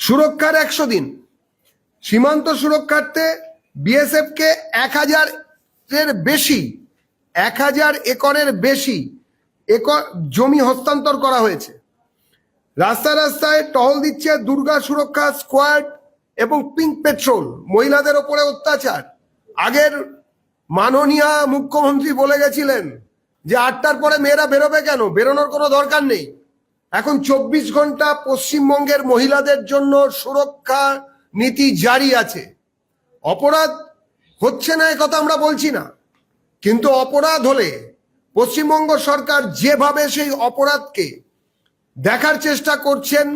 সুরক্ষার 100 দিন, সীমান্ত সুরক্ষার্থে বিএসএফ কে 1000 একরের বেশি একর জমি হস্তান্তর করা হয়েছে। রাস্তায় রাস্তায় টহল দিচ্ছে দুর্গা সুরক্ষা স্কোয়াড এবং পিঙ্ক পেট্রোল। মহিলাদের ওপরে অত্যাচার। আগের মাননীয় মুখ্যমন্ত্রী বলে গেছিলেন যে 8টার পরে মেয়েরা বেরোবে কেন, বেরোনোর কোনো দরকার নেই। এখন 24 ঘন্টা পশ্চিমবঙ্গের মহিলাদের জন্য সুরক্ষা নীতি জারি আছে। অপরাধ হচ্ছে না কথা আমরা বলছি না, কিন্তু অপরাধ হলে পশ্চিমবঙ্গ সরকার যেভাবে সেই অপরাধকে দেখার চেষ্টা করছেন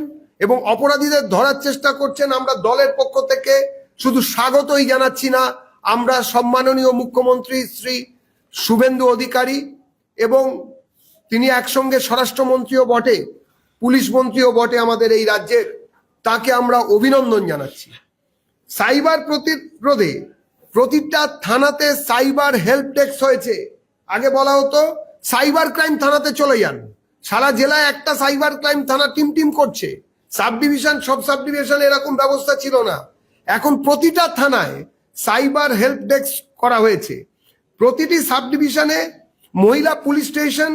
এবং অপরাধীদের ধরার চেষ্টা করছেন, আমরা দলের পক্ষ থেকে শুধু স্বাগতই জানাচ্ছি না, আমরা সম্মাননীয় মুখ্যমন্ত্রী শ্রী শুভেন্দু অধিকারী এবং তিনি একসঙ্গে স্বরাষ্ট্রমন্ত্রীও বটে, পুলিশ মন্ত্রীও বটে আমাদের এই রাজ্যের, তাকে আমরা অভিনন্দন জানাচ্ছি। সাইবার প্রতিরোধে প্রতিটা থানাতে সাইবার হেল্প ডেস্ক হয়েছে। আগে বলা হতো সাইবার ক্রাইম থানাতে চলে যান, সারা জেলায় একটা সাইবার ক্রাইম থানা টিম করছে। সাব ডিভিশন, সব সাব ডিভিশনে এরকম ব্যবস্থা ছিল না। এখন প্রতিটা থানায় সাইবার হেল্প ডেস্ক করা হয়েছে। প্রতিটি সাব ডিভিশনে মহিলা পুলিশ স্টেশন,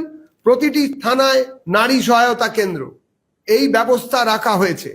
প্রতিটি থানায় নারী সহায়তা কেন্দ্র, এই ব্যবস্থা রাখা হয়েছে।